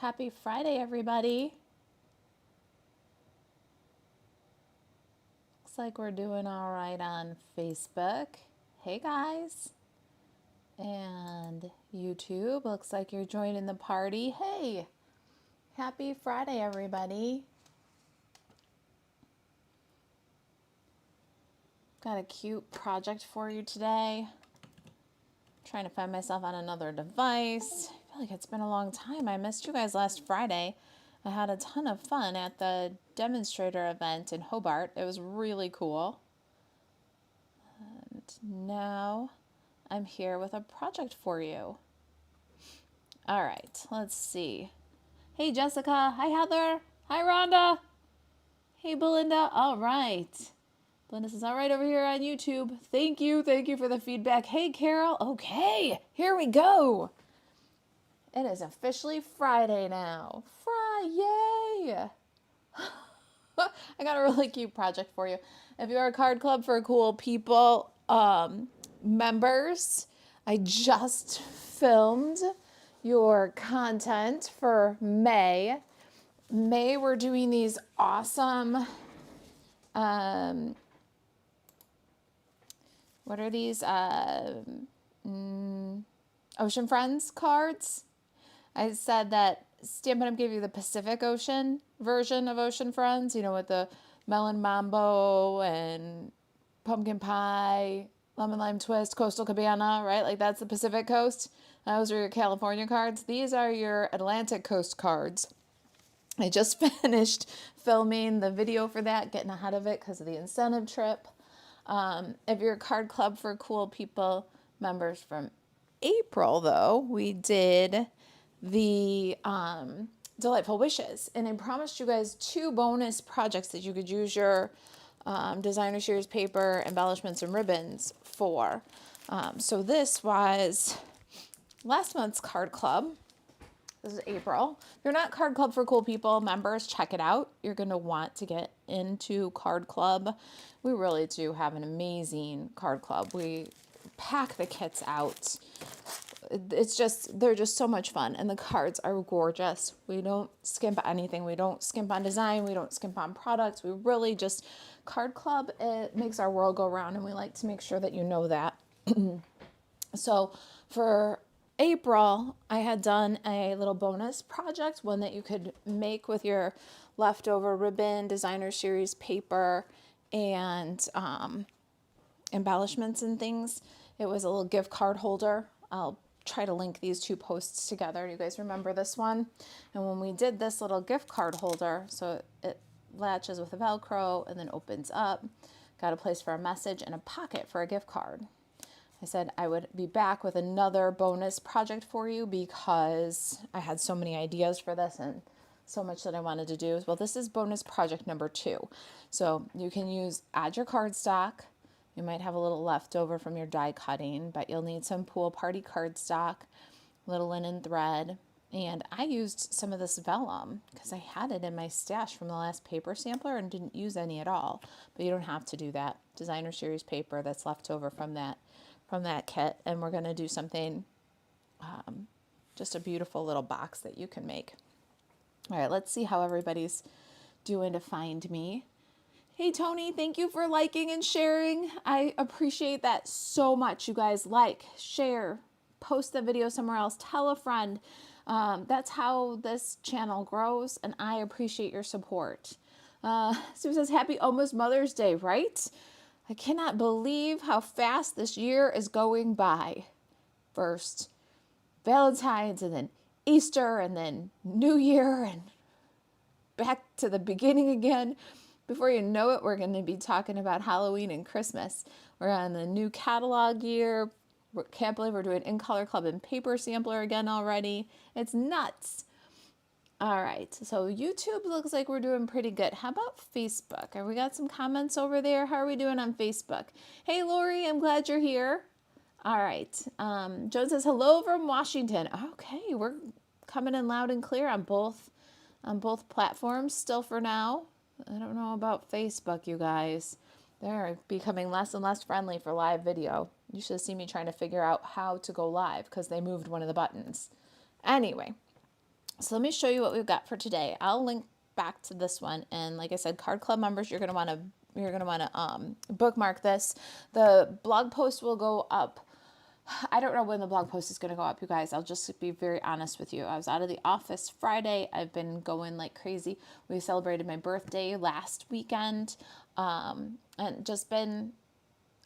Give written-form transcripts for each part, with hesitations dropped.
Happy Friday, everybody. Looks like we're doing all right on Facebook. Hey, guys. And YouTube, looks like you're joining the party. Hey, happy Friday, everybody. Got a cute project for you today. Trying to find myself on another device. I feel like it's been a long time. I missed you guys last Friday. I had a ton of fun at the Demonstrator event in Hobart. It was really cool. And now I'm here with a project for you. All right, let's see. Hey, Jessica. Hi, Heather. Hi, Rhonda. Hey, Belinda. All right. Belinda says, all right, over here on YouTube. Thank you. Thank you for the feedback. Hey, Carol. Okay, here we go. It is officially Friday now. Friday. I got a really cute project for you. If you're a card club for cool people members, I just filmed your content for May. May, we're doing these awesome, what are these? Ocean Friends cards. I said that Stampin' Up! Gave you the Pacific Ocean version of Ocean Friends, you know, with the melon mambo and pumpkin pie, lemon lime twist, coastal cabana, right? Like that's the Pacific Coast. Those are your California cards. These are your Atlantic Coast cards. I just finished filming the video for that, getting ahead of it because of the incentive trip. If you're a card club for cool people members from April, though, we did the Delightful Wishes. And I promised you guys 2 bonus projects that you could use your designer series paper, embellishments, and ribbons for. So this was last month's card club. This is April. If you're not Card Club for Cool People members, check it out. You're going to want to get into Card Club. We really do have an amazing card club. We pack the kits out. It's just, they're just so much fun. And the cards are gorgeous. We don't skimp anything. We don't skimp on design. We don't skimp on products. We really just, Card Club, it makes our world go round. And we like to make sure that you know that. So for April, I had done a little bonus project, one that you could make with your leftover ribbon, designer series paper, and embellishments and things. It was a little gift card holder. I'll try to link these 2 posts together. You guys remember this one? And when we did this little gift card holder, so it latches with a Velcro and then opens up, got a place for a message and a pocket for a gift card. I said I would be back with another bonus project for you because I had so many ideas for this and so much that I wanted to do. Well, this is bonus project number 2. So you can add your cardstock. You might have a little leftover from your die cutting, but you'll need some pool party cardstock, little linen thread. And I used some of this vellum because I had it in my stash from the last paper sampler and didn't use any at all. But you don't have to do that. Designer series paper that's left over from that kit, and we're going to do something, just a beautiful little box that you can make. All right, let's see how everybody's doing to find me. Hey, Tony, thank you for liking and sharing. I appreciate that so much. You guys like, share, post the video somewhere else, tell a friend. That's how this channel grows, and I appreciate your support. Sue says, happy almost Mother's Day, right? I cannot believe how fast this year is going by. First Valentine's, and then Easter, and then New Year, and back to the beginning again. Before you know it, we're going to be talking about Halloween and Christmas. We're on the new catalog year. Can't believe we're doing In Color Club and Paper Sampler again already. It's nuts. All right, so YouTube looks like we're doing pretty good. How about Facebook? Have we got some comments over there? How are we doing on Facebook? Hey, Lori, I'm glad you're here. All right, Joan says, hello from Washington. Okay, we're coming in loud and clear on both platforms still for now. I don't know about Facebook, you guys. They're becoming less and less friendly for live video. You should have seen me trying to figure out how to go live because they moved one of the buttons. Anyway. So let me show you what we've got for today. I'll link back to this one. And like I said, Card Club members, you're going to want to bookmark this. The blog post will go up. I don't know when the blog post is going to go up, you guys. I'll just be very honest with you. I was out of the office Friday. I've been going like crazy. We celebrated my birthday last weekend, and just been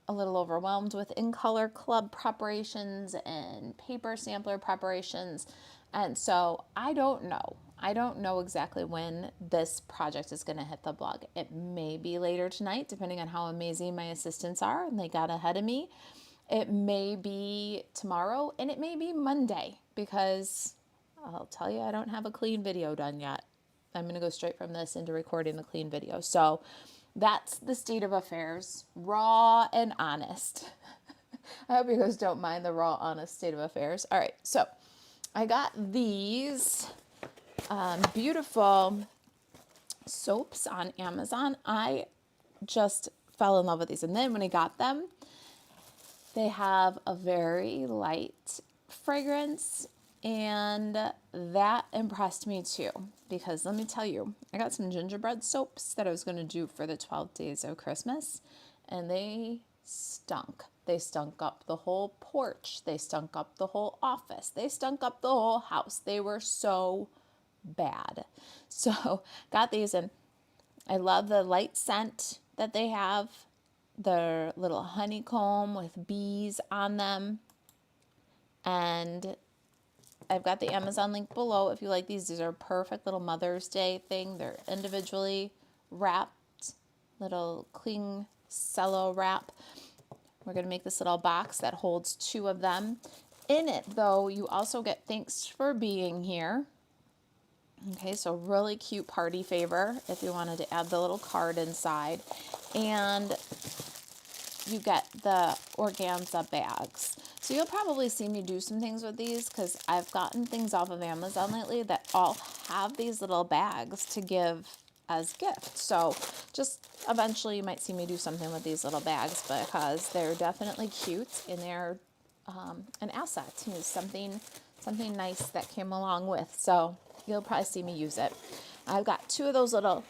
a little overwhelmed with In Color Club preparations and paper sampler preparations. And so I don't know. I don't know exactly when this project is going to hit the blog. It may be later tonight, depending on how amazing my assistants are and they got ahead of me. It may be tomorrow, and it may be Monday, because I'll tell you, I don't have a clean video done yet. I'm going to go straight from this into recording the clean video. So that's the state of affairs, raw and honest. I hope you guys don't mind the raw, honest state of affairs. All right, so I got these beautiful soaps on Amazon. I just fell in love with these. And then when I got them, they have a very light fragrance, and that impressed me too, because let me tell you, I got some gingerbread soaps that I was going to do for the 12 days of Christmas, and they stunk. They stunk up the whole porch. They stunk up the whole office. They stunk up the whole house. They were so bad. So got these, and I love the light scent that they have. They're little honeycomb with bees on them. And I've got the Amazon link below if you like these. These are a perfect little Mother's Day thing. They're individually wrapped, little cling cello wrap. We're going to make this little box that holds 2 of them. In it, though, you also get thanks for being here. Okay, so really cute party favor if you wanted to add the little card inside. And you get the organza bags. So you'll probably see me do some things with these, because I've gotten things off of Amazon lately that all have these little bags to give as gifts. So just eventually you might see me do something with these little bags, because they're definitely cute, and they're an asset to me, something nice that came along with. So you'll probably see me use it. I've got 2 of those little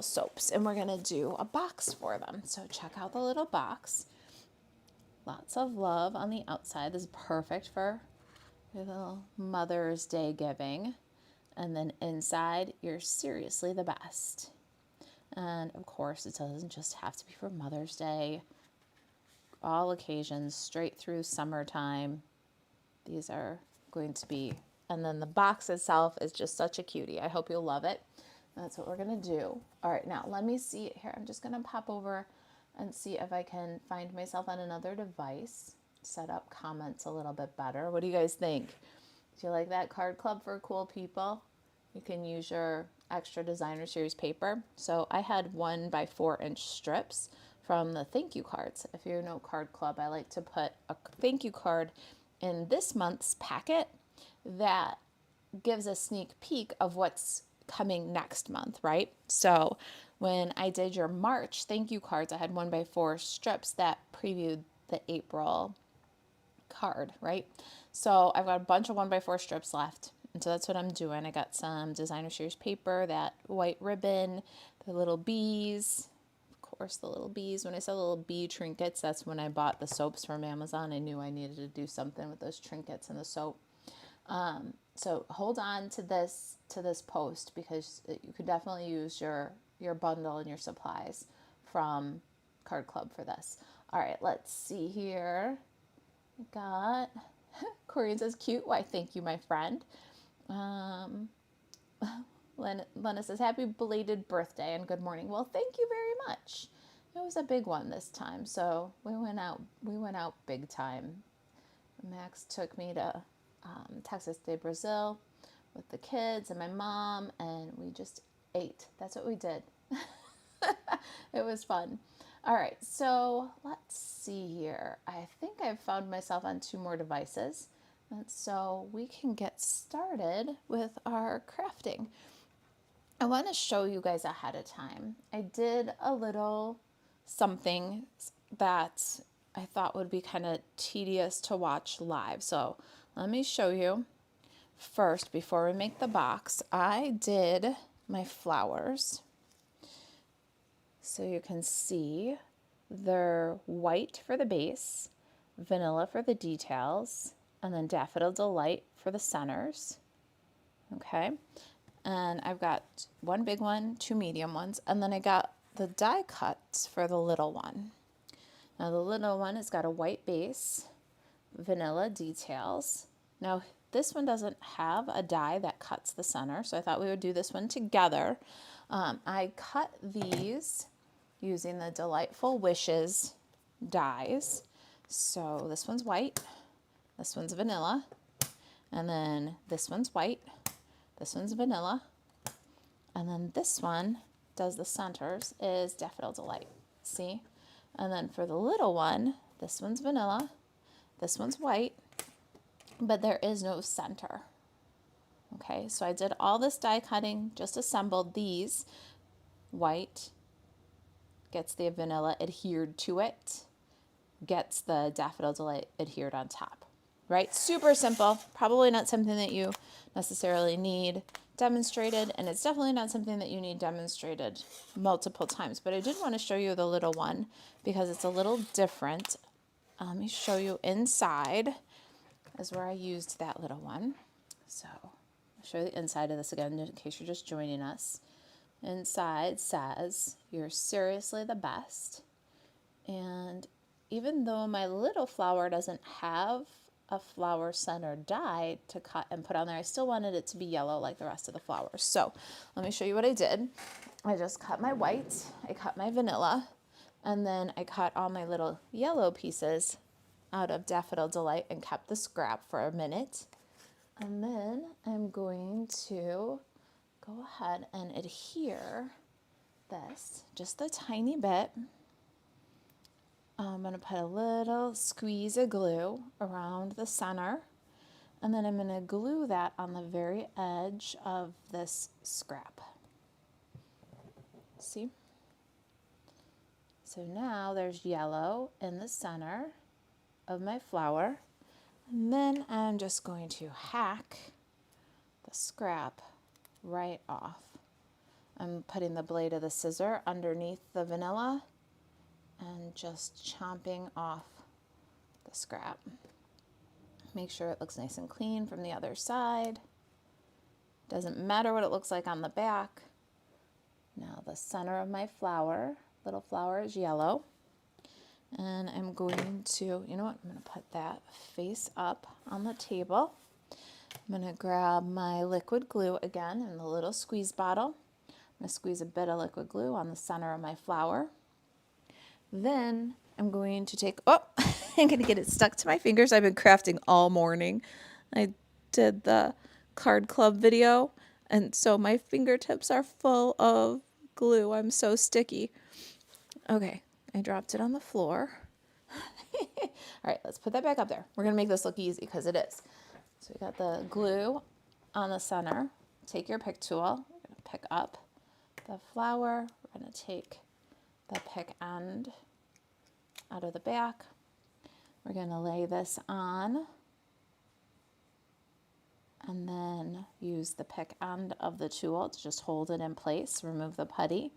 soaps, and we're going to do a box for them. So check out the little box. Lots of love on the outside. This is perfect for your little Mother's Day giving. And then inside, you're seriously the best. And of course, it doesn't just have to be for Mother's Day. All occasions, straight through summertime, these are going to be. And then the box itself is just such a cutie. I hope you'll love it. That's what we're going to do. All right, now let me see it here. I'm just going to pop over and see if I can find myself on another device, set up comments a little bit better. What do you guys think? Do you like that card club for cool people? You can use your extra designer series paper. So I had 1 by 4 inch strips from the thank you cards. If you know Card Club, I like to put a thank you card in this month's packet that gives a sneak peek of what's coming next month, right? So when I did your March thank you cards, I had 1 by 4 strips that previewed the April card, right? So I've got a bunch of 1 by 4 strips left. And so that's what I'm doing. I got some designer series paper, that white ribbon, the little bees, of course, the little bees. When I said little bee trinkets, that's when I bought the soaps from Amazon. I knew I needed to do something with those trinkets and the soap. So hold on to this post, because you could definitely use your bundle and your supplies from Card Club for this. All right, let's see here. I got Corian says cute. Why, thank you, my friend. Lena says happy belated birthday and good morning. Well, thank you very much. It was a big one this time, so we went out big time. Max took me to Texas de Brazil with the kids and my mom, and we just ate. That's what we did. It was fun. All right, so let's see here. I think I've found myself on 2 more devices, and so we can get started with our crafting. I want to show you guys ahead of time. I did a little something that I thought would be kind of tedious to watch live. So let me show you. first, before we make the box, I did my flowers. So you can see they're white for the base, vanilla for the details, and then Daffodil Delight for the centers. Okay, and I've got one big one, two medium ones, and then I got the die cuts for the little one. Now the little one has got a white base, vanilla details. Now this one doesn't have a die that cuts the center, so I thought we would do this one together. I cut these using the Delightful Wishes dies. So this one's white, this one's vanilla, and then this one's white, this one's vanilla, and then this one does the centers is Daffodil Delight. See? And then for the little one, this one's vanilla, this one's white, but there is no center. Okay, so I did all this die cutting, just assembled these. White gets the vanilla adhered to it, gets the Daffodil Delight adhered on top. Right? Super simple. Probably not something that you necessarily need demonstrated, and it's definitely not something that you need demonstrated multiple times. But I did want to show you the little one because it's a little different. Let me show you inside is where I used that little one. So I'll show you the inside of this again in case you're just joining us. Inside says, "You're seriously the best." And even though my little flower doesn't have a flower center die to cut and put on there, I still wanted it to be yellow like the rest of the flowers. So let me show you what I did. I just cut my white, I cut my vanilla, and then I cut all my little yellow pieces out of Daffodil Delight and kept the scrap for a minute. And then I'm going to go ahead and adhere this just a tiny bit. I'm going to put a little squeeze of glue around the center, and then I'm going to glue that on the very edge of this scrap. See? So now there's yellow in the center of my flower, and then I'm just going to hack the scrap right off. I'm putting the blade of the scissor underneath the vanilla and just chomping off the scrap. Make sure it looks nice and clean from the other side. Doesn't matter what it looks like on the back. Now the center of my flower, little flower, is yellow. And I'm going to, you know what, I'm going to put that face up on the table. I'm going to grab my liquid glue again in the little squeeze bottle. I'm going to squeeze a bit of liquid glue on the center of my flower. Then I'm going to take, I'm going to get it stuck to my fingers. I've been crafting all morning. I did the card club video, and so my fingertips are full of glue. I'm so sticky. Okay, I dropped it on the floor. All right, let's put that back up there. We're going to make this look easy because it is. So we got the glue on the center. Take your pick tool. We're going to pick up the flower. We're going to take the pick end out of the back. We're going to lay this on and then use the pick end of the tool to just hold it in place, remove the putty.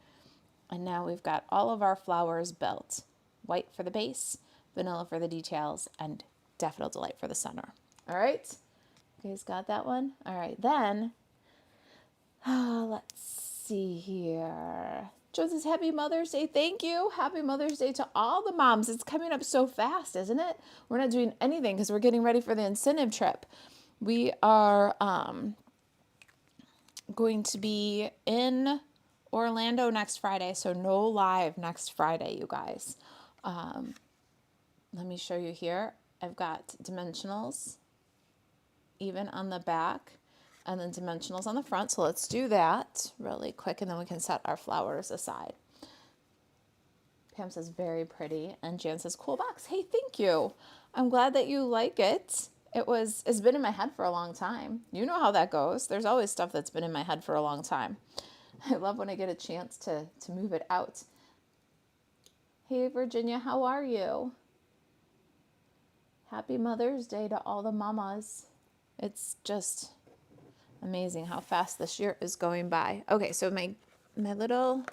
And now we've got all of our flowers built. White for the base, vanilla for the details, and Daffodil Delight for the center. All right, you guys got that one? All right, then, let's see here. Joe says, Happy Mother's Day. Thank you. Happy Mother's Day to all the moms. It's coming up so fast, isn't it? We're not doing anything because we're getting ready for the incentive trip. We are going to be in Orlando next Friday, so no live next Friday, you guys. Let me show you here. I've got dimensionals even on the back and then dimensionals on the front. So let's do that really quick and then we can set our flowers aside. Pam says very pretty and Jan says cool box. Hey, thank you. I'm glad that you like it. It's been in my head for a long time. You know how that goes. There's always stuff that's been in my head for a long time. I love when I get a chance to move it out. Hey, Virginia, how are you? Happy Mother's Day to all the mamas. It's just Amazing how fast this year is going by. Okay, so my little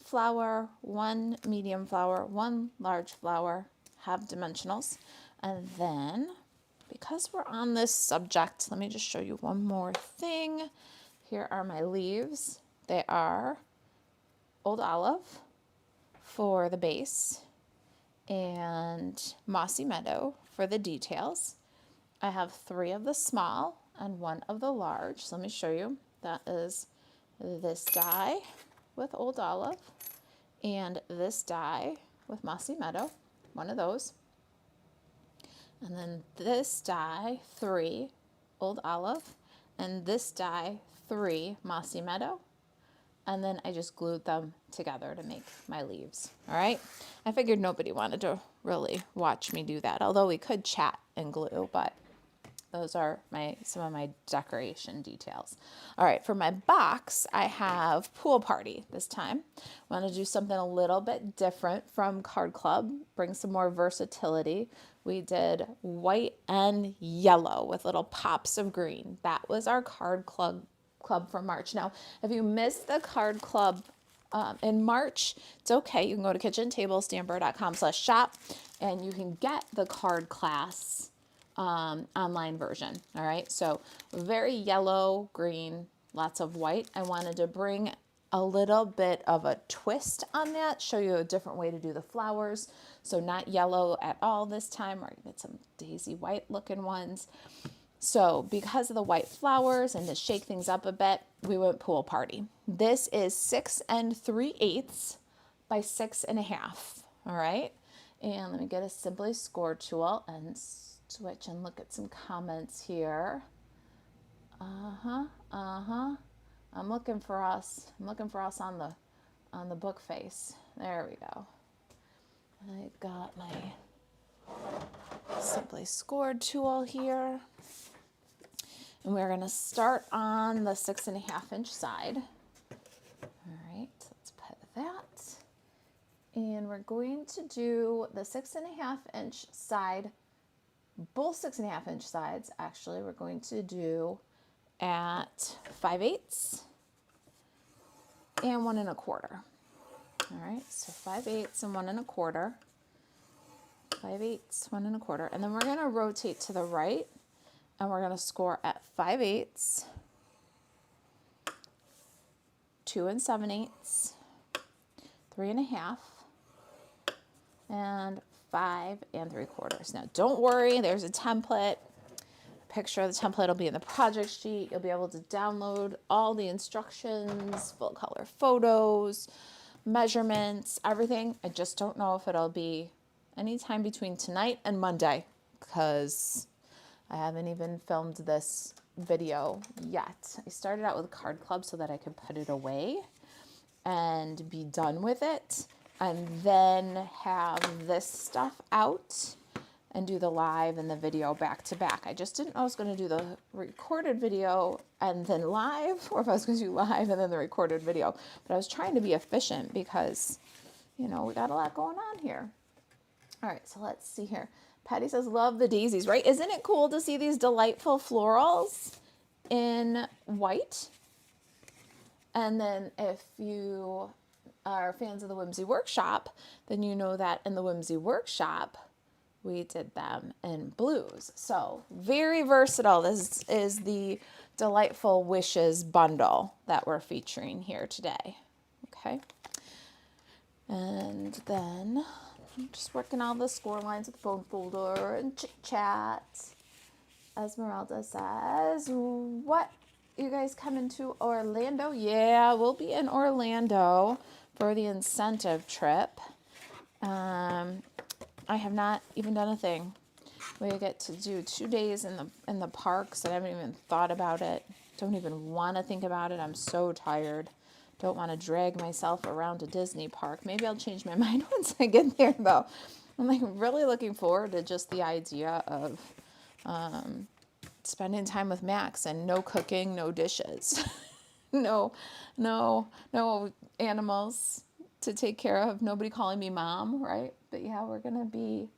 flower, one medium flower, one large flower, have dimensionals. And then, because we're on this subject, let me just show you one more thing. Here are my leaves. They are Old Olive for the base and Mossy Meadow for the details. I have 3 of the small and 1 of the large. So let me show you. That is this die with Old Olive and this die with Mossy Meadow, one of those. And then this die, 3 Old Olive, and this die, 3 Mossy Meadow. And then I just glued them together to make my leaves. All right. I figured nobody wanted to really watch me do that, although we could chat and glue, but those are some of my decoration details. All right, for my box, I have Pool Party this time. I want to do something a little bit different from Card Club, bring some more versatility. We did white and yellow with little pops of green. That was our Card Club for March. Now, if you missed the Card Club in March, it's okay. You can go to kitchentablestamper.com/shop and you can get the card class online version. All right, so very yellow, green, lots of white. I wanted to bring a little bit of a twist on that, show you a different way to do the flowers. So not yellow at all this time, or get some daisy white looking ones. So because of the white flowers and to shake things up a bit, we went Pool Party. This is 6 3/8 by 6 1/2. All right, and let me get a Simply Score tool and switch and look at some comments here. I'm looking for us on the book face. There we go. I've got my Simply Scored tool here. And we're going to start on the 6 1/2 inch side. All right, let's put that. And we're going to do the 6 1/2 inch side, both 6 1/2 inch sides, actually, we're going to do at 5/8 and 1 1/4. All right, so 5/8 and 1 1/4. 5/8, 1 1/4. And then we're going to rotate to the right. And we're going to score at 5/8, 2 7/8, 3 1/2, and 5 3/4. Now, don't worry, there's a template. A picture of the template will be in the project sheet. You'll be able to download all the instructions, full color photos, measurements, everything. I just don't know if it'll be anytime between tonight and Monday, because I haven't even filmed this video yet. I started out with Card Club so that I could put it away and be done with it, and then have this stuff out and do the live and the video back to back. I just didn't know I was going to do the recorded video and then live, or if I was going to do live and then the recorded video. But I was trying to be efficient because, we got a lot going on here. All right, so let's see here. Patty says, love the daisies, right? Isn't it cool to see these delightful florals in white? And then if you are fans of the Whimsy Workshop, then you know that in the Whimsy Workshop, we did them in blues. So very versatile. This is the Delightful Wishes bundle that we're featuring here today. Okay. And then I'm just working all the score lines with the phone folder and chit chat. Esmeralda says, what, you guys coming to Orlando? Yeah, we'll be in Orlando for the incentive trip. I have not even done a thing. We get to do 2 days in the parks, and I haven't even thought about it. Don't even want to think about it. I'm so tired. Don't want to drag myself around a Disney park. Maybe I'll change my mind once I get there, though. I'm really looking forward to just the idea of spending time with Max and no cooking, no dishes, no animals to take care of, nobody calling me mom, right? But yeah, we're going to be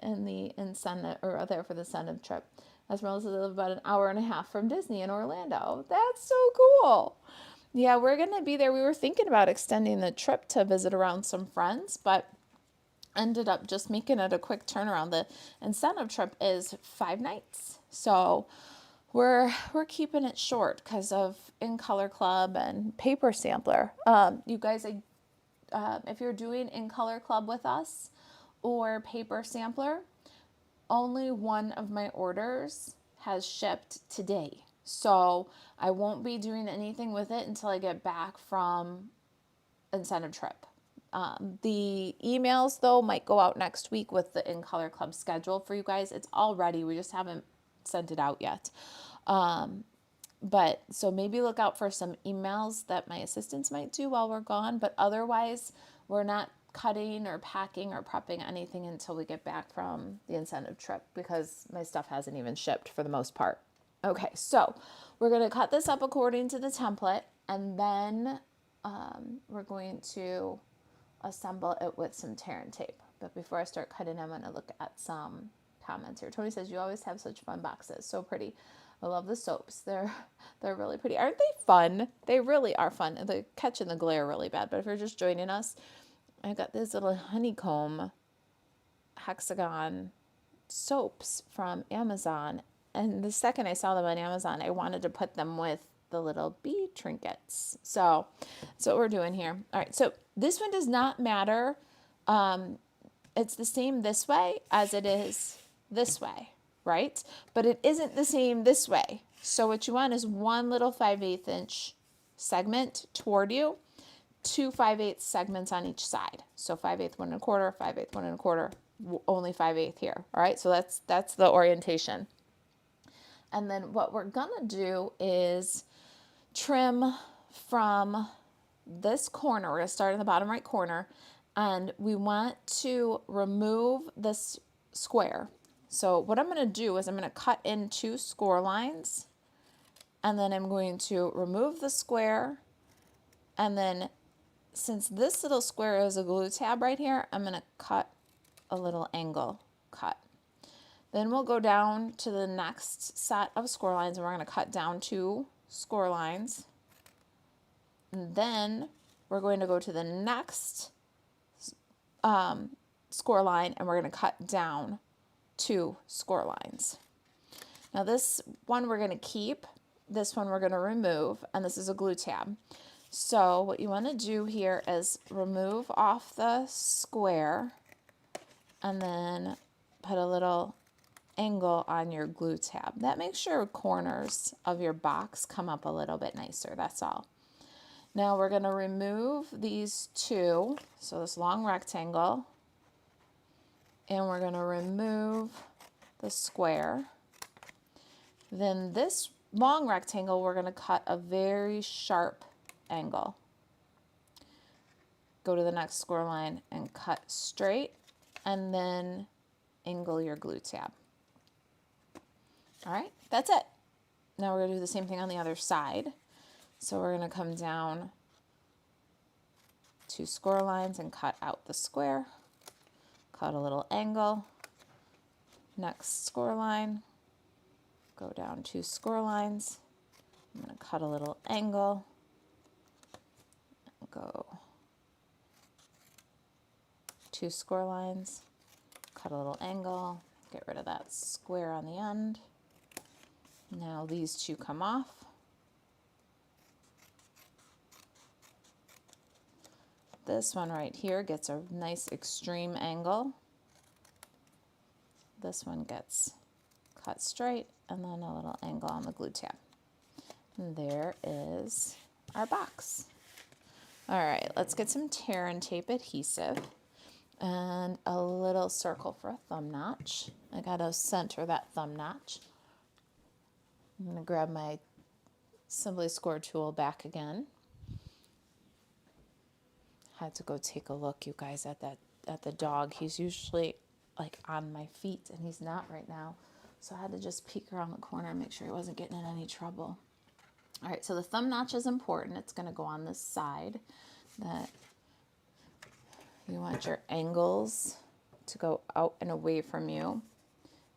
in the incentive, or there for the incentive trip. Esmeralda live about an hour and a half from Disney in Orlando. That's so cool. Yeah, we're going to be there. We were thinking about extending the trip to visit around some friends, but ended up just making it a quick turnaround. The incentive trip is 5 nights. So we're keeping it short because of In Color Club and Paper Sampler. You guys, if you're doing In Color Club with us or Paper Sampler, only one of my orders has shipped today. So I won't be doing anything with it until I get back from incentive trip. The emails, though, might go out next week with the In Color Club schedule for you guys. It's all ready. We just haven't sent it out yet. But so maybe look out for some emails that my assistants might do while we're gone. But otherwise, we're not cutting or packing or prepping anything until we get back from the incentive trip because my stuff hasn't even shipped for the most part. Okay, so we're going to cut this up according to the template, and then we're going to assemble it with some tear and tape. But before I start cutting, I'm going to look at some comments here. Tony says, you always have such fun boxes. So pretty. I love the soaps. They're really pretty. Aren't they fun? They really are fun. They're catching the glare really bad. But if you're just joining us, I got these little honeycomb hexagon soaps from Amazon. And the second I saw them on Amazon, I wanted to put them with the little bee trinkets. So that's what we're doing here. All right, so this one does not matter. It's the same this way as it is this way, right? But it isn't the same this way. So what you want is one little 5/8 inch segment toward you, 2 5/8 segments on each side. So 5/8, 1 1/4, 5/8, 1 1/4, only 5/8 here. All right, so that's the orientation. And then what we're gonna do is trim from this corner. We're gonna start in the bottom right corner, and we want to remove this square. So what I'm gonna do is I'm gonna cut in 2 score lines, and then I'm going to remove the square, and then since this little square is a glue tab right here, I'm gonna cut a little angle cut. Then we'll go down to the next set of score lines, and we're going to cut down 2 score lines. And then we're going to go to the next score line, and we're going to cut down 2 score lines. Now this one we're going to keep, this one we're going to remove, and this is a glue tab. So what you want to do here is remove off the square, and then put a little angle on your glue tab. That makes your corners of your box come up a little bit nicer, that's all. Now we're going to remove these 2, so this long rectangle, and we're going to remove the square. Then this long rectangle, we're going to cut a very sharp angle. Go to the next score line and cut straight, and then angle your glue tab. All right, that's it. Now we're going to do the same thing on the other side. So we're going to come down 2 score lines and cut out the square. Cut a little angle. Next score line. Go down 2 score lines. I'm going to cut a little angle. Go 2 score lines. Cut a little angle. Get rid of that square on the end. Now these 2 come off. This one right here gets a nice extreme angle. This one gets cut straight, and then a little angle on the glue tab. And there is our box. All right, let's get some tear and tape adhesive and a little circle for a thumb notch. I gotta center that thumb notch. I'm going to grab my Simply Score tool back again. Had to go take a look, you guys, at the dog. He's usually like on my feet, and he's not right now. So I had to just peek around the corner and make sure he wasn't getting in any trouble. All right, so the thumb notch is important. It's going to go on this side. That you want your angles to go out and away from you.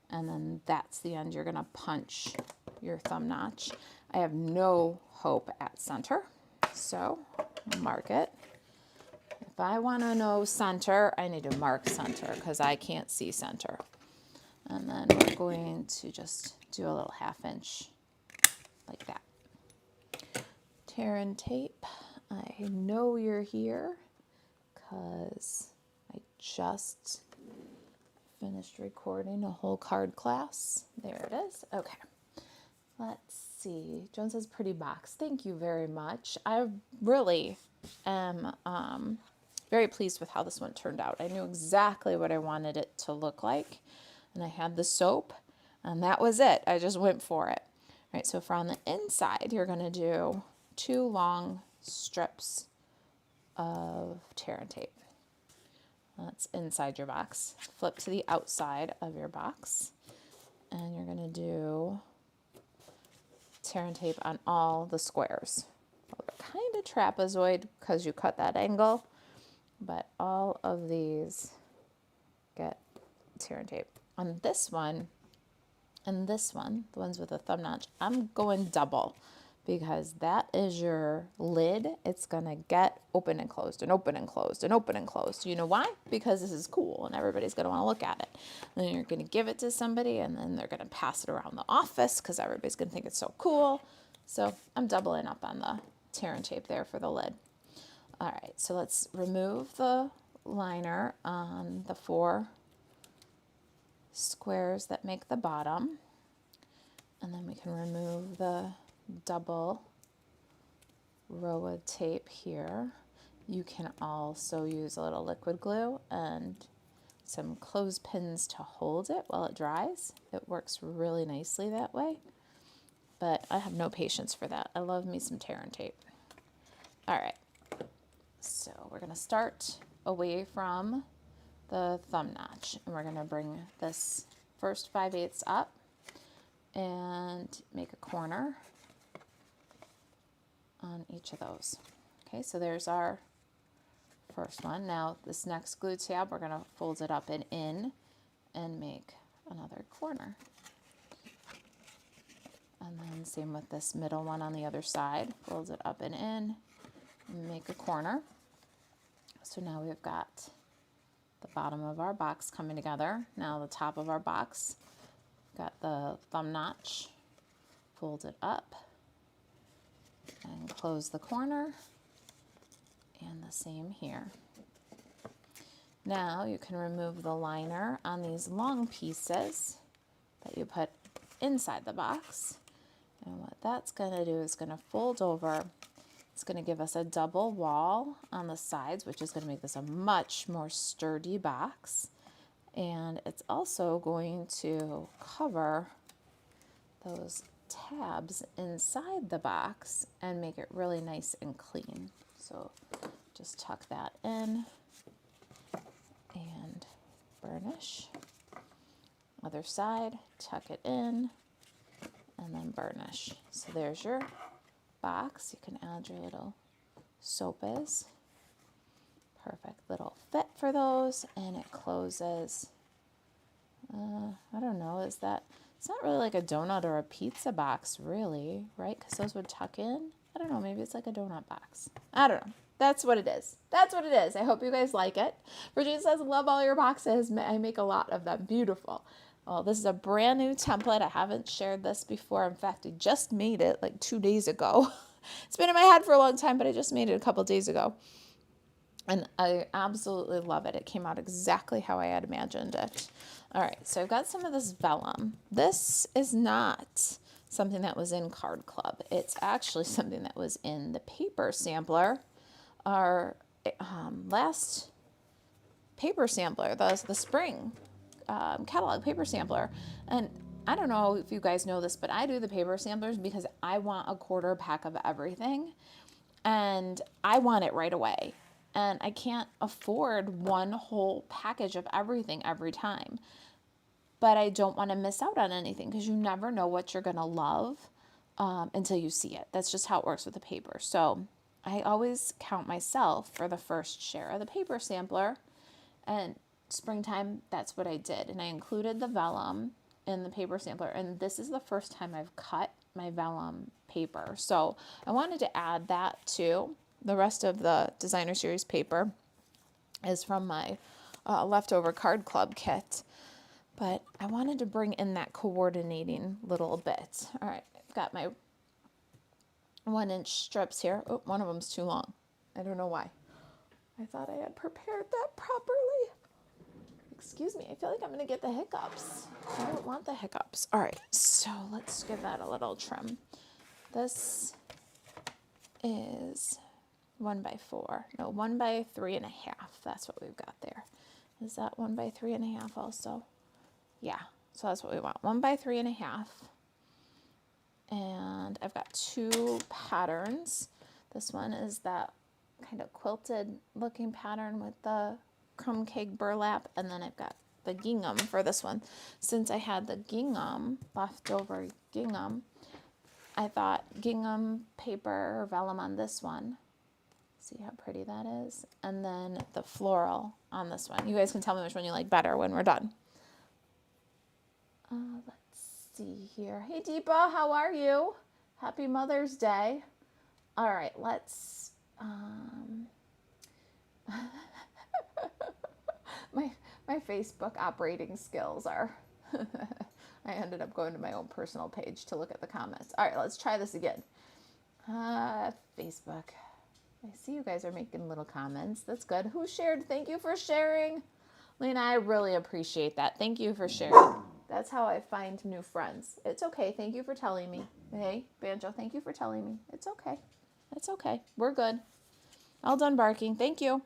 And then that's the end. You're gonna punch your thumb notch. I have no hope at center, so mark it. If I wanna know center, I need to mark center because I can't see center. And then we're going to just do a little 1/2 inch like that. Tear and tape. I know you're here because I just finished recording a whole card class. There it is. Okay. Let's see. Joan says pretty box. Thank you very much. I really am very pleased with how this one turned out. I knew exactly what I wanted it to look like. And I had the soap, and that was it. I just went for it. All right, so for on the inside, you're going to do 2 long strips of tear and tape. That's inside your box. Flip to the outside of your box, and you're going to do tear and tape on all the squares. Well, they're kind of trapezoid because you cut that angle, but all of these get tear and tape. On this one and this one, the ones with the thumb notch, I'm going double because that is your lid. It's going to get open and closed and open and closed and open and closed. You know why? Because this is cool and everybody's going to want to look at it. And then you're going to give it to somebody and then they're going to pass it around the office because everybody's going to think it's so cool. So I'm doubling up on the tear and tape there for the lid. All right, so let's remove the liner on the 4 squares that make the bottom, and then we can remove the double row of tape here. You can also use a little liquid glue and some clothespins to hold it while it dries. It works really nicely that way, but I have no patience for that. I love me some tear and tape. All right, so we're going to start away from the thumb notch, and we're going to bring this first 5/8 up and make a corner on each of those. Okay, so there's our first one. Now this next glue tab, we're going to fold it up and in and make another corner. And then same with this middle one on the other side, fold it up and in and make a corner. So now we've got the bottom of our box coming together. Now the top of our box, got the thumb notch, fold it up and close the corner, and the same here. Now you can remove the liner on these long pieces that you put inside the box, and what that's going to do is going to fold over. It's going to give us a double wall on the sides, which is going to make this a much more sturdy box. And it's also going to cover those tabs inside the box and make it really nice and clean. So just tuck that in and burnish. Other side, tuck it in and then burnish. So there's your box. You can add your little soapes. Perfect little fit for those, and it closes. I don't know, is that, it's not really like a donut or a pizza box really, right? Because those would tuck in. I don't know, maybe it's like a donut box. I don't know. That's what it is. That's what it is. I hope you guys like it. Virginia says, love all your boxes. I make a lot of them. Beautiful. Well, this is a brand new template. I haven't shared this before. In fact, I just made it like 2 days ago. It's been in my head for a long time, but I just made it a couple days ago. And I absolutely love it. It came out exactly how I had imagined it. All right, so I've got some of this vellum. This is not something that was in Card Club. It's actually something that was in the paper sampler, our last paper sampler, the spring catalog paper sampler. And I don't know if you guys know this, but I do the paper samplers because I want a quarter pack of everything, and I want it right away. And I can't afford one whole package of everything every time. But I don't want to miss out on anything because you never know what you're going to love until you see it. That's just how it works with the paper. So I always count myself for the first share of the paper sampler. And springtime, that's what I did. And I included the vellum in the paper sampler. And this is the first time I've cut my vellum paper. So I wanted to add that too. The rest of the designer series paper is from my leftover card club kit. But I wanted to bring in that coordinating little bit. All right, I've got my 1-inch strips here. Oh, one of them's too long. I don't know why. I thought I had prepared that properly. Excuse me, I feel like I'm gonna get the hiccups. I don't want the hiccups. All right, so let's give that a little trim. This is 1x4. No, 1x3.5. That's what we've got there. Is that 1x3.5 also? Yeah, so that's what we want. 1x3.5. And I've got 2 patterns. This one is that kind of quilted looking pattern with the crumb cake burlap, and then I've got the gingham for this one. Since I had the gingham, leftover gingham, I thought gingham paper or vellum on this one. See how pretty that is? And then the floral on this one. You guys can tell me which one you like better when we're done. Let's see here. Hey Deepa, how are you? Happy Mother's Day. All right, let's my Facebook operating skills are I ended up going to my own personal page to look at the comments. All right, let's try this again. Facebook. I see you guys are making little comments. That's good. Who shared? Thank you for sharing. Lena, I really appreciate that. Thank you for sharing. That's how I find new friends. It's okay. Thank you for telling me. Hey, Banjo, thank you for telling me. It's okay. It's okay. We're good. All done barking. Thank you.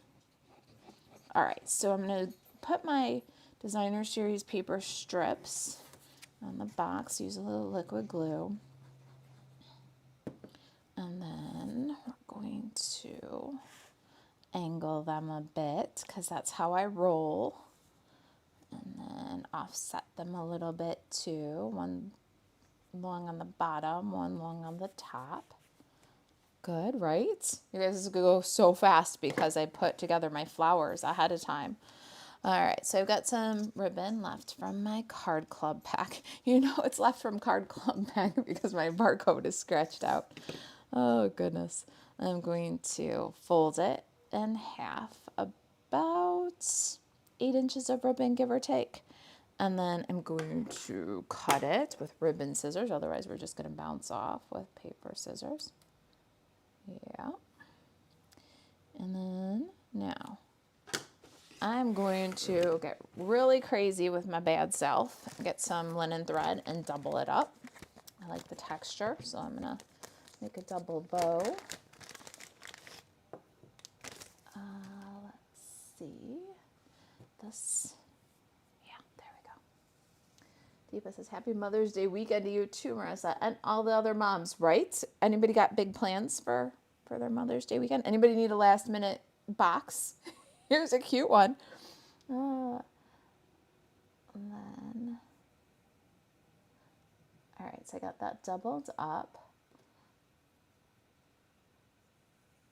All right, so I'm going to put my designer series paper strips on the box. Use a little liquid glue. And then we're going to angle them a bit because that's how I roll. And then offset them a little bit too. One long on the bottom, one long on the top. Good, right? You guys, this is going to go so fast because I put together my flowers ahead of time. All right, so I've got some ribbon left from my card club pack. You know it's left from card club pack because my barcode is scratched out. Oh, goodness. I'm going to fold it in half, about 8 inches of ribbon, give or take. And then I'm going to cut it with ribbon scissors. Otherwise, we're just going to bounce off with paper scissors. Yeah. And then now I'm going to get really crazy with my bad self. Get some linen thread and double it up. I like the texture, so I'm going to make a double bow. Let's see. This, yeah, there we go. Deepa says, Happy Mother's Day weekend to you too, Marissa, and all the other moms, right? Anybody got big plans for their Mother's Day weekend? Anybody need a last minute box? Here's a cute one. And then, all right, so I got that doubled up.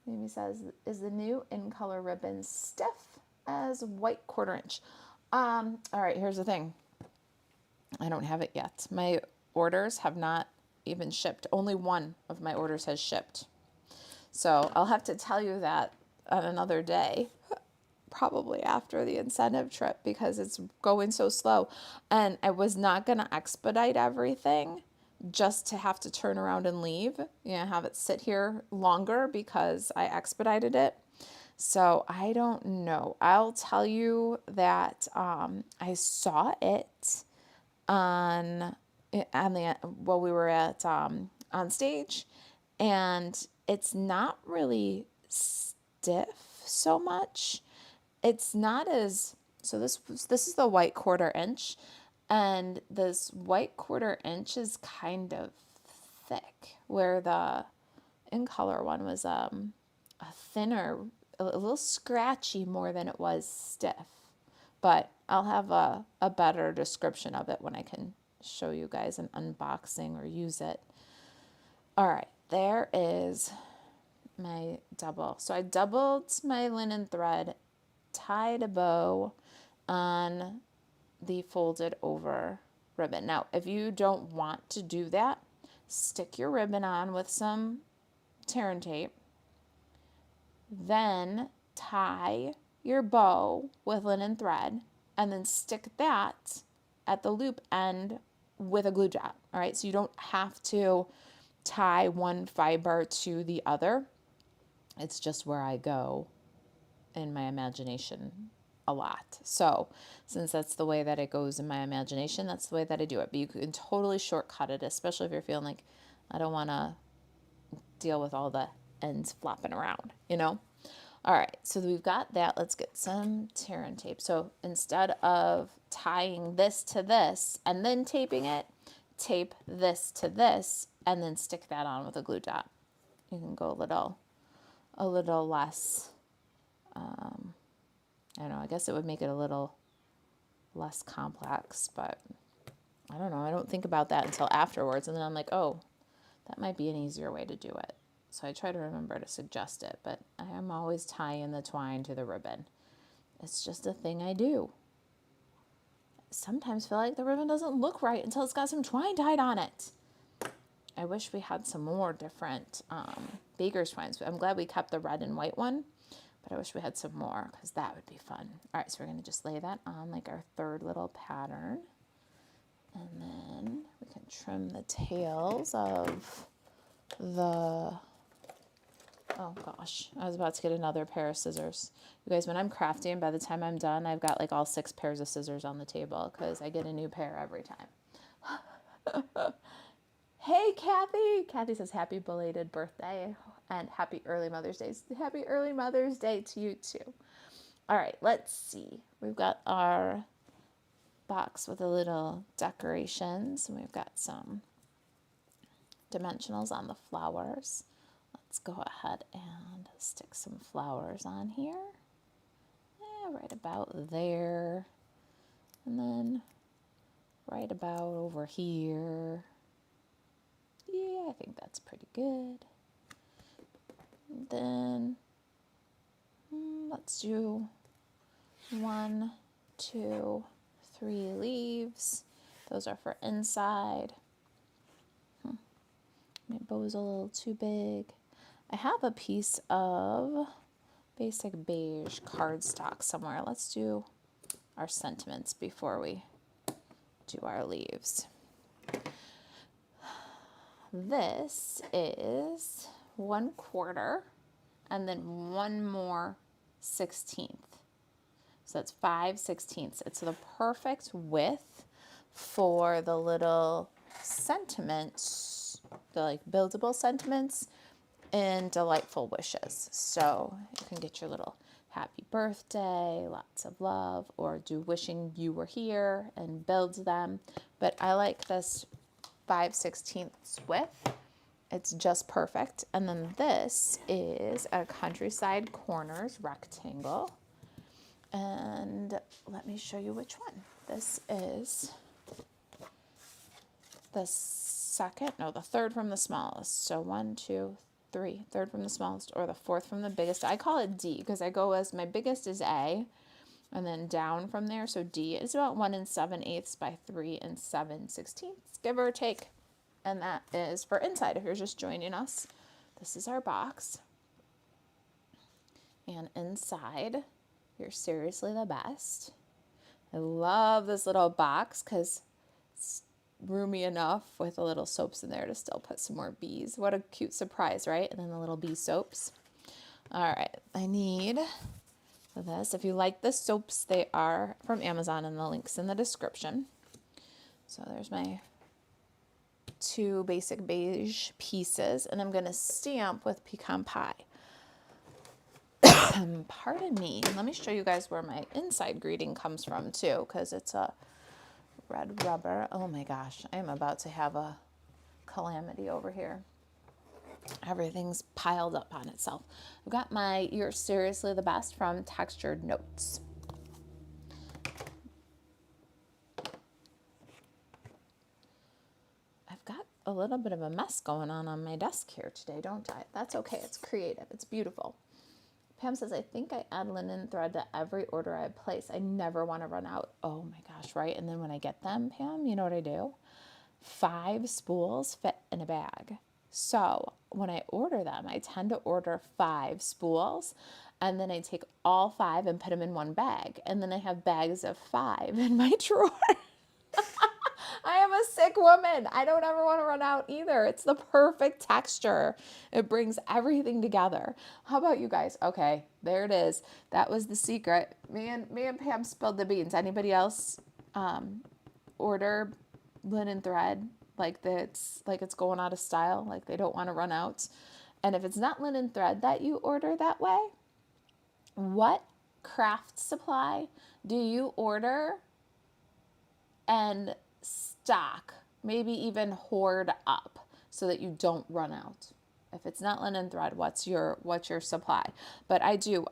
Mimi says, is the new in color ribbon stiff as white 1/4 inch? All right, here's the thing. I don't have it yet. My orders have not even shipped. Only one of my orders has shipped. So I'll have to tell you that on another day, probably after the incentive trip, because it's going so slow. And I was not going to expedite everything just to have to turn around and leave, have it sit here longer because I expedited it. So I don't know. I'll tell you that I saw it on the while we were at on stage, and it's not really stiff so much. It's not as this is the white 1/4 inch. And this white 1/4 inch is kind of thick, where the in color one was a thinner, a little scratchy more than it was stiff. But I'll have a better description of it when I can show you guys an unboxing or use it. All right, there is my double. So I doubled my linen thread, tied a bow, on the folded over ribbon. Now, if you don't want to do that, stick your ribbon on with some tear and tape, then tie your bow with linen thread, and then stick that at the loop end with a glue dot. All right, so you don't have to tie one fiber to the other. It's just where I go in my imagination a lot. So since that's the way that it goes in my imagination, that's the way that I do it. But you can totally shortcut it, especially if you're feeling like I don't want to deal with all the ends flopping around, you know? All right, so we've got that. Let's get some tear and tape. So instead of tying this to this and then taping it, tape this to this and then stick that on with a glue dot. You can go a little less, I don't know, I guess it would make it a little less complex, but I don't know. I don't think about that until afterwards. And then I'm like, oh, that might be an easier way to do it. So I try to remember to suggest it, but I am always tying the twine to the ribbon. It's just a thing I do. Sometimes feel like the ribbon doesn't look right until it's got some twine tied on it. I wish we had some more different baker's twines. I'm glad we kept the red and white one, but I wish we had some more because that would be fun. All right, so we're going to just lay that on like our third little pattern. And then we can trim the tails of the... Oh gosh, I was about to get another pair of scissors. You guys, when I'm crafting, by the time I'm done, I've got like all 6 pairs of scissors on the table because I get a new pair every time. Hey, Kathy. Kathy says happy belated birthday and happy early Mother's Day. Happy early Mother's Day to you too. All right, let's see. We've got our box with the little decorations, and we've got some dimensionals on the flowers. Let's go ahead and stick some flowers on here. Yeah, right about there. And then right about over here. Yeah, I think that's pretty good. And then let's do 1, 2, 3 leaves. Those are for inside. My bow's a little too big. I have a piece of basic beige cardstock somewhere. Let's do our sentiments before we do our leaves. This is 1/4 and then 1 more 16th. So that's 5/16. It's the perfect width for the little sentiments, the like buildable sentiments and delightful wishes. So you can get your little happy birthday, lots of love, or do wishing you were here and build them. But I like this 5/16 width. It's just perfect. And then this is a countryside corners rectangle. And let me show you which one. This is the third from the smallest. So 1, 2, 3, third from the smallest, or the fourth from the biggest. I call it D because I go as my biggest is A and then down from there. So D is about 1 7/8 by 3 7/16, give or take. And that is for inside if you're just joining us. This is our box. And inside, you're seriously the best. I love this little box because it's roomy enough with the little soaps in there to still put some more bees. What a cute surprise, right? And then the little bee soaps. All right, I need this. If you like the soaps, they are from Amazon and the link's in the description. So there's my 2 basic beige pieces, and I'm going to stamp with pecan pie. Pardon me. Let me show you guys where my inside greeting comes from too, because it's a red rubber. Oh my gosh, I am about to have a calamity over here. Everything's piled up on itself. I've got my You're Seriously the Best from Textured Notes. I've got a little bit of a mess going on my desk here today, don't I? That's okay. It's creative. It's beautiful. Pam says, I think I add linen thread to every order I place. I never want to run out. Oh my gosh, right? And then when I get them, Pam, you know what I do? 5 spools fit in a bag. So when I order them, I tend to order 5 spools, and then I take all 5 and put them in one bag. And then I have bags of 5 in my drawer. I am a sick woman. I don't ever want to run out either. It's the perfect texture. It brings everything together. How about you guys? Okay, there it is. That was the secret. Me and Pam spilled the beans. Anybody else order linen thread like it's going out of style, like they don't want to run out? And if it's not linen thread that you order that way, what craft supply do you order and stock, maybe even hoard up so that you don't run out? If it's not linen thread, what's your supply? But I do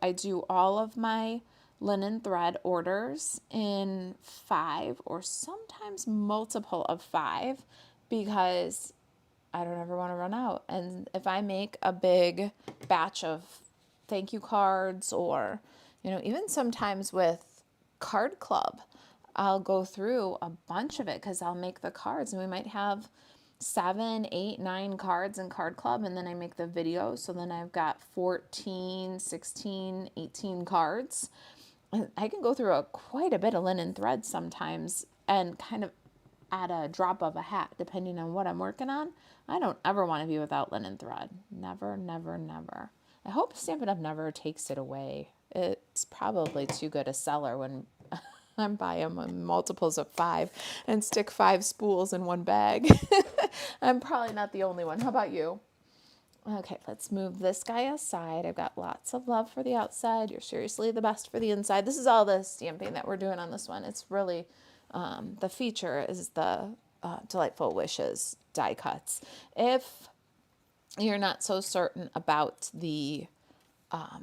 all of my linen thread orders in 5 or sometimes multiple of 5 because I don't ever want to run out. And if I make a big batch of thank you cards, or even sometimes with card club, I'll go through a bunch of it because I'll make the cards, and we might have 7, 8, 9 cards in card club, and then I make the video, so then I've got 14, 16, 18 cards. I can go through quite a bit of linen thread sometimes and kind of at a drop of a hat, depending on what I'm working on. I don't ever want to be without linen thread. Never, never, never. I hope Stampin' Up! Never takes it away. It's probably too good a seller when I'm buying them in multiples of 5 and stick 5 spools in one bag. I'm probably not the only one. How about you? Okay, let's move this guy aside. I've got lots of love for the outside. You're seriously the best for the inside. This is all the stamping that we're doing on this one. It's really, the feature is the Delightful Wishes die cuts. If you're not so certain about the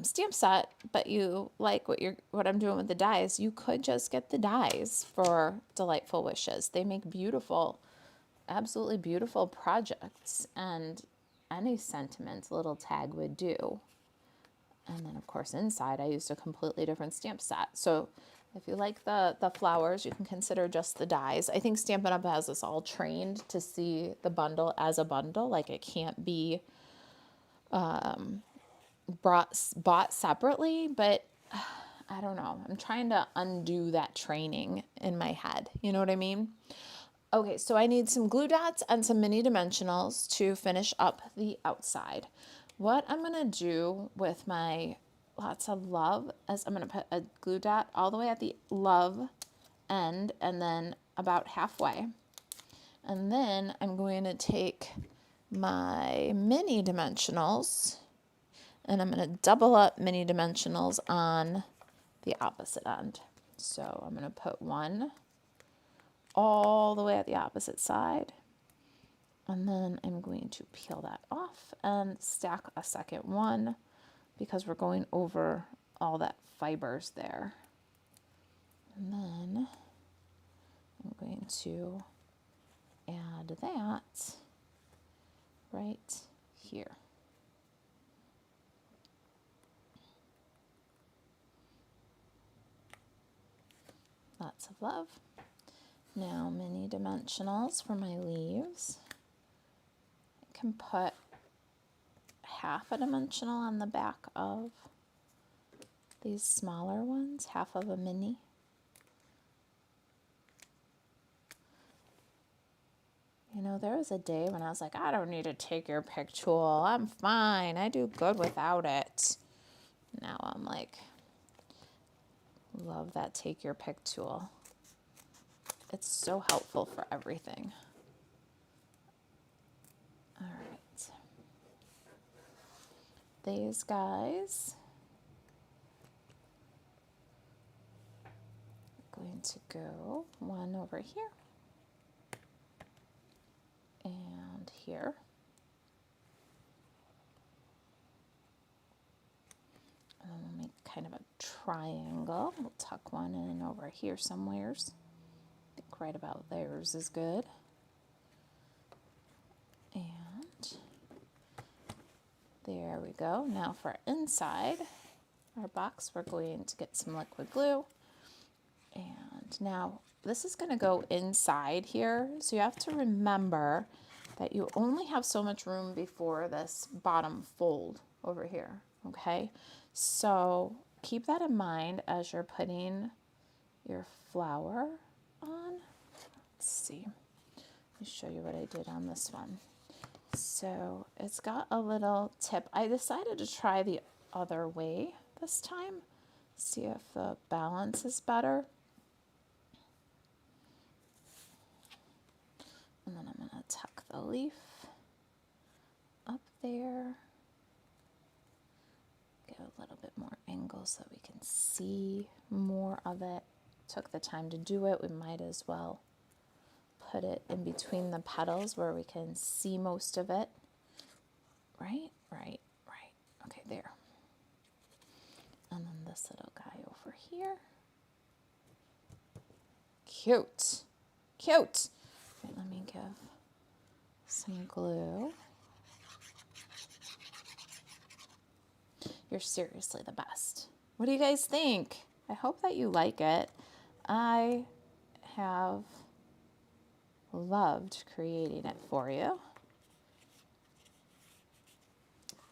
stamp set, but you like what I'm doing with the dies, you could just get the dies for Delightful Wishes. They make beautiful, absolutely beautiful projects, and any sentiment little tag would do. And then of course inside I used a completely different stamp set. So if you like the flowers, you can consider just the dies. I think Stampin' Up! Has us all trained to see the bundle as a bundle, like it can't be bought separately, but I don't know. I'm trying to undo that training in my head. You know what I mean? Okay, so I need some glue dots and some mini dimensionals to finish up the outside. What I'm going to do with my lots of love is I'm going to put a glue dot all the way at the love end and then about halfway. And then I'm going to take my mini dimensionals and I'm going to double up mini dimensionals on the opposite end. So I'm going to put one all the way at the opposite side. And then I'm going to peel that off and stack a second one because we're going over all that fibers there. And then I'm going to add that right here. Lots of love. Now mini dimensionals for my leaves. I can put half a dimensional on the back of these smaller ones, half of a mini. You know, there was a day when I was like, I don't need to take your pick tool. I'm fine. I do good without it. Now I'm like, love that take your pick tool. It's so helpful for everything. All right. These guys are going to go one over here and here. And then we'll make kind of a triangle. We'll tuck one in over here somewheres. I think right about there's is good. And there we go. Now for inside, our box, we're going to get some liquid glue. And now this is going to go inside here. So you have to remember that you only have so much room before this bottom fold over here. Okay. So keep that in mind as you're putting your flower on. Let's see. Let me show you what I did on this one. So it's got a little tip. I decided to try the other way this time. See if the balance is better. And then I'm going to tuck the leaf up there. Get a little bit more angle so we can see more of it. Took the time to do it. We might as well put it in between the petals where we can see most of it. Right. Okay, there. And then this little guy over here. Cute. Cute. Okay, let me give some glue. You're seriously the best. What do you guys think? I hope that you like it. I have loved creating it for you.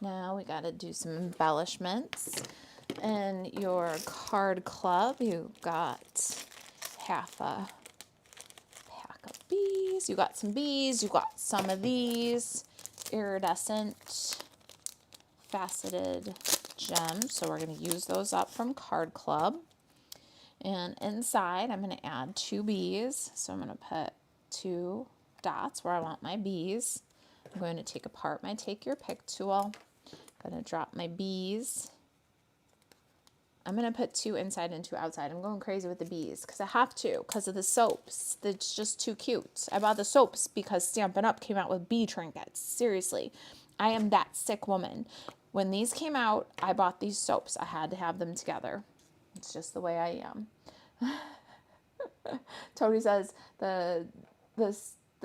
Now we got to do some embellishments. In your card club, you got half a pack of bees. You got some bees. You got some of these iridescent faceted gems. So we're going to use those up from Card Club. And inside, I'm going to add 2 bees. So I'm going to put 2 dots where I want my bees. I'm going to take apart my Take Your Pick tool. I'm going to drop my bees. I'm going to put 2 inside and 2 outside. I'm going crazy with the bees because I have to, because of the soaps. It's just too cute. I bought the soaps because Stampin' Up came out with bee trinkets. Seriously, I am that sick woman. When these came out, I bought these soaps. I had to have them together. It's just the way I am. Tony says the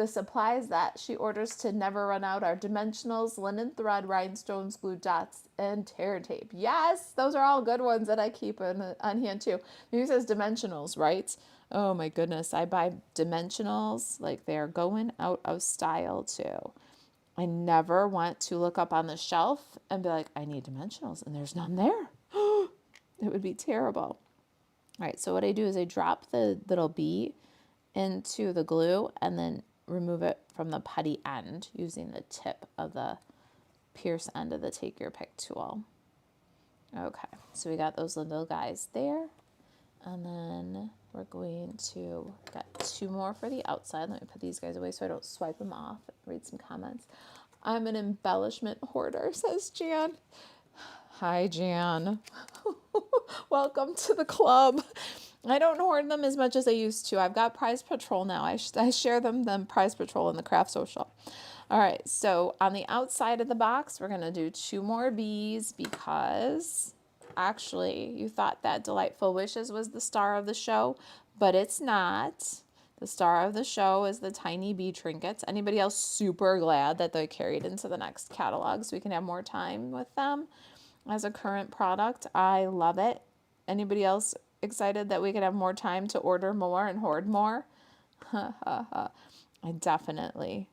supplies that she orders to never run out are dimensionals, linen thread, rhinestones, glue dots, and tear tape. Yes, those are all good ones that I keep on hand too. He says dimensionals, right? Oh my goodness, I buy dimensionals like they're going out of style too. I never want to look up on the shelf and be like, I need dimensionals, and there's none there. It would be terrible. All right, so what I do is I drop the little bee into the glue and then remove it from the putty end using the tip of the pierce end of the Take Your Pick tool. Okay, so we got those little guys there. And then we're going to get 2 more for the outside. Let me put these guys away so I don't swipe them off. Read some comments. I'm an embellishment hoarder, says Jan. Hi, Jan. Welcome to the club. I don't hoard them as much as I used to. I've got Prize Patrol now. I share them Prize Patrol in the Craft Social. All right, so on the outside of the box, we're going to do 2 more bees because actually you thought that Delightful Wishes was the star of the show, but it's not. The star of the show is the tiny bee trinkets. Anybody else super glad that they carried into the next catalog so we can have more time with them as a current product? I love it. Anybody else excited that we could have more time to order more and hoard more? I definitely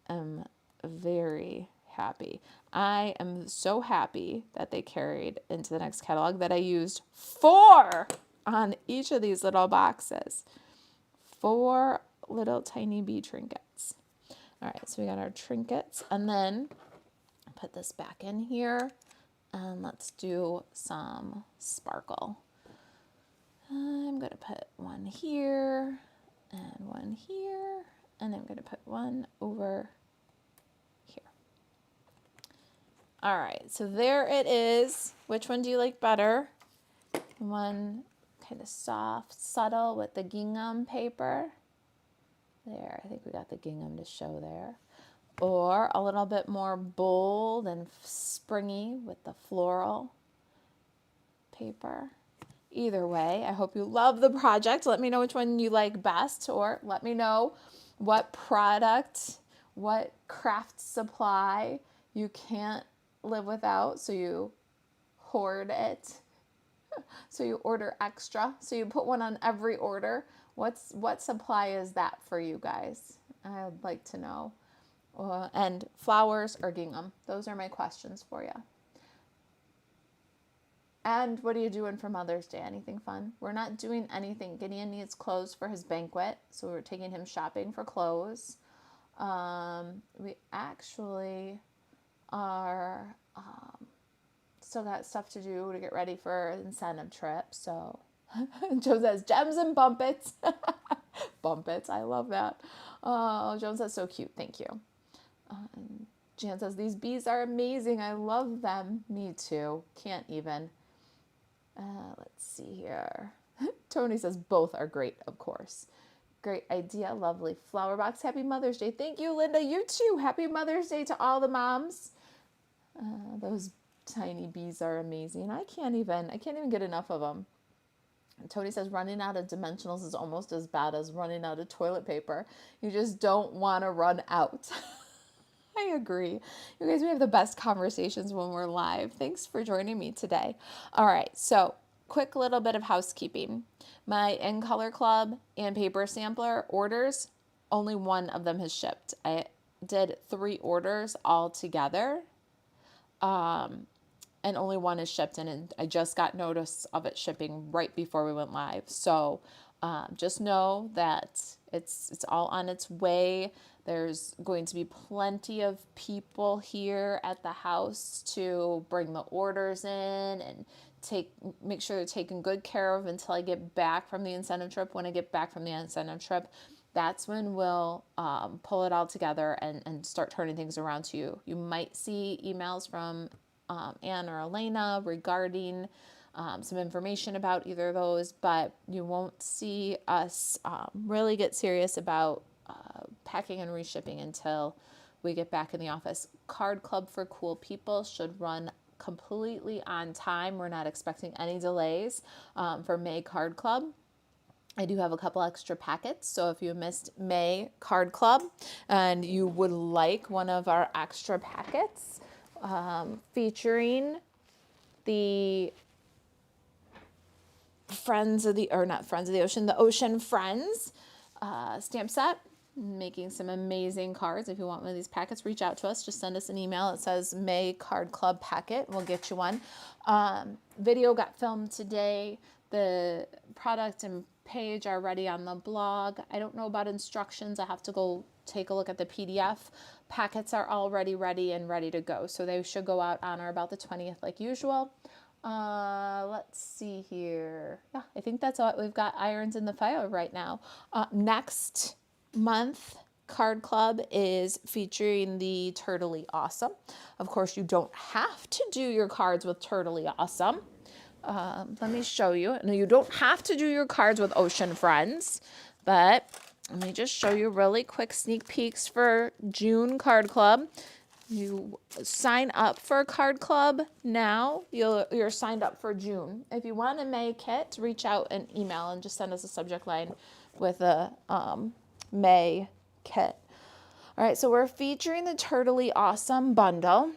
am very happy. I am so happy that they carried into the next catalog that I used 4 on each of these little boxes. 4 little tiny bee trinkets. All right, so we got our trinkets, and then put this back in here, and let's do some sparkle. I'm going to put one here, and one here, and I'm going to put one over here. All right, so there it is. Which one do you like better? One kind of soft, subtle with the gingham paper. There, I think we got the gingham to show there. Or a little bit more bold and springy with the floral paper. Either way, I hope you love the project. Let me know which one you like best, or let me know what product, what craft supply you can't live without, so you hoard it So you order extra. So you put one on every order. What supply is that for you guys? I'd like to know. And flowers or gingham? Those are my questions for you. And what are you doing for Mother's Day? Anything fun? We're not doing anything. Gideon needs clothes for his banquet, so we're taking him shopping for clothes. We actually are still got stuff to do to get ready for an incentive trip. So Joe says gems and bumpets. Bumpets, I love that. Oh, Joan says so cute. Thank you. Jan says these bees are amazing. I love them. Me too. Can't even. Let's see here. Tony says both are great, of course. Great idea. Lovely flower box. Happy Mother's Day. Thank you, Linda. You too. Happy Mother's Day to all the moms. Those tiny bees are amazing. I can't even get enough of them. Tony says running out of dimensionals is almost as bad as running out of toilet paper. You just don't want to run out. I agree. You guys, we have the best conversations when we're live. Thanks for joining me today. All right, so quick little bit of housekeeping. My In Color Club and paper sampler orders, only one of them has shipped. I did 3 orders all together, and only one is shipped, and I just got notice of it shipping right before we went live. So just know that it's all on its way. There's going to be plenty of people here at the house to bring the orders in and make sure they're taken good care of until I get back from the incentive trip. When I get back from the incentive trip, that's when we'll pull it all together and start turning things around to you. You might see emails from Anne or Elena regarding some information about either of those, but you won't see us really get serious about packing and reshipping until we get back in the office. Card Club for Cool People should run completely on time. We're not expecting any delays for May Card Club. I do have a couple extra packets, so if you missed May Card Club and you would like one of our extra packets featuring the the Ocean Friends stamp set, making some amazing cards. If you want one of these packets, reach out to us. Just send us an email. It says May Card Club packet. We'll get you one. Video got filmed today. The product and page are ready on the blog. I don't know about instructions. I have to go take a look at the PDF. Packets are already ready and ready to go. So they should go out on or about the 20th like usual. Let's see here. Yeah, I think that's all. We've got irons in the fire right now. Next month, Card Club is featuring the Turtley Awesome. Of course, you don't have to do your cards with Turtley Awesome. Let me show you. No, you don't have to do your cards with Ocean Friends, but let me just show you really quick sneak peeks for June Card Club. You sign up for Card Club now, you're signed up for June. If you want a May kit, reach out and email and just send us a subject line with a May kit. All right, so we're featuring the Turtley Awesome bundle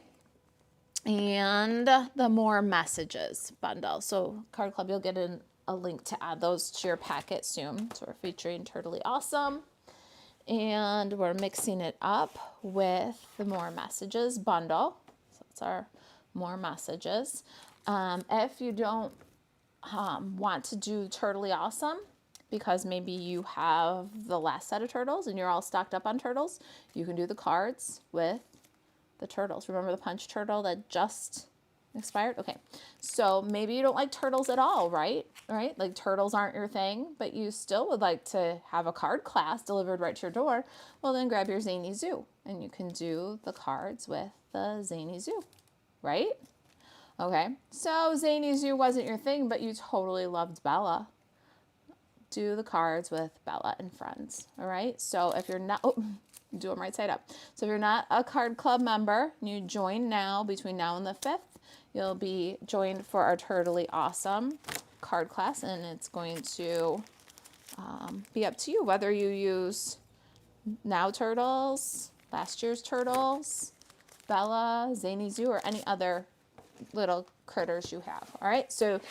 and the More Messages bundle. So Card Club, you'll get a link to add those to your packet soon. So we're featuring Turtley Awesome, and we're mixing it up with the More Messages bundle. So it's our More Messages. If you don't want to do Turtley Awesome, because maybe you have the last set of turtles and you're all stocked up on turtles, you can do the cards with the turtles. Remember the punch turtle that just expired? Okay, so maybe you don't like turtles at all, right? Like turtles aren't your thing, but you still would like to have a card class delivered right to your door. Well, then grab your Zany Zoo and you can do the cards with the Zany Zoo, right? Okay, so Zany Zoo wasn't your thing, but you totally loved Bella. Do the cards with Bella and Friends, all right? So if you're not, do them right side up. So if you're not a Card Club member, you join now between now and the 5th. You'll be joined for our Turtley Awesome card class, and it's going to be up to you whether you use now turtles, last year's turtles, Bella, Zany Zoo, or any other little critters you have. All right, so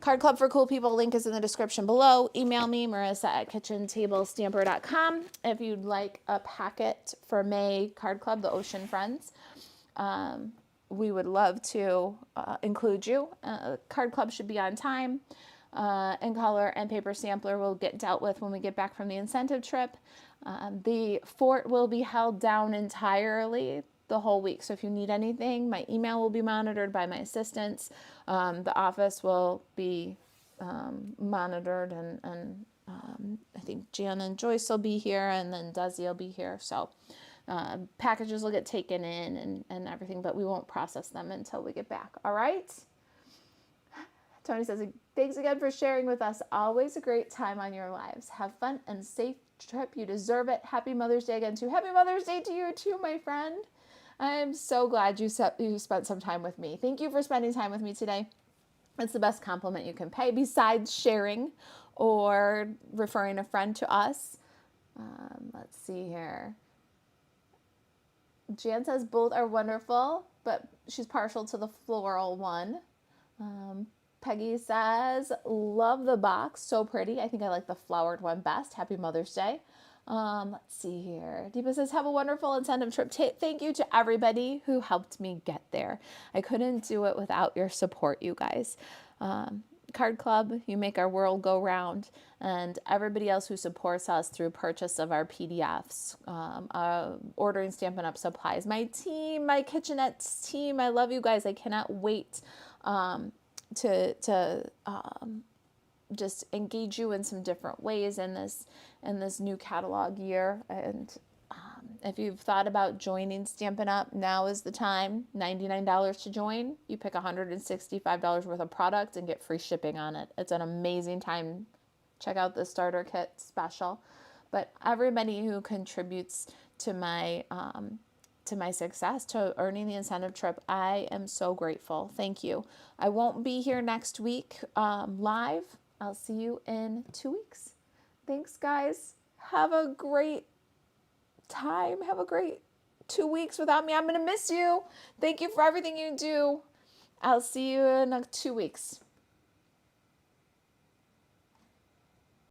Card Club for Cool People, link is in the description below. Email me, marissa@kitchentablestamper.com, if you'd like a packet for May Card Club, the Ocean Friends. We would love to include you. Card Club should be on time, and color and paper sampler will get dealt with when we get back from the incentive trip. The fort will be held down entirely the whole week. So if you need anything, my email will be monitored by my assistants. The office will be monitored, and I think Jan and Joyce will be here, and then Desi will be here. So packages will get taken in and everything, but we won't process them until we get back. All right? Tony says, thanks again for sharing with us. Always a great time on your lives. Have fun and safe trip. You deserve it. Happy Mother's Day again, too. Happy Mother's Day to you, too, my friend. I'm so glad you spent some time with me. Thank you for spending time with me today. It's the best compliment you can pay besides sharing or referring a friend to us. Let's see here. Jan says both are wonderful, but she's partial to the floral one. Peggy says, love the box. So pretty. I think I like the flowered one best. Happy Mother's Day. Let's see here. Deepa says, have a wonderful incentive trip. Thank you to everybody who helped me get there. I couldn't do it without your support, you guys. Card Club, you make our world go round, and everybody else who supports us through purchase of our PDFs, ordering Stampin' Up supplies. My team, my kitchenette team, I love you guys. I cannot wait to just engage you in some different ways in this new catalog year. And if you've thought about joining Stampin' Up, now is the time. $99 to join. You pick $165 worth of product and get free shipping on it. It's an amazing time. Check out the starter kit special. But everybody who contributes to my success, to earning the incentive trip, I am so grateful. Thank you. I won't be here next week live. I'll see you in 2 weeks. Thanks, guys. Have a great time. Have a great 2 weeks without me. I'm going to miss you. Thank you for everything you do. I'll see you in 2 weeks.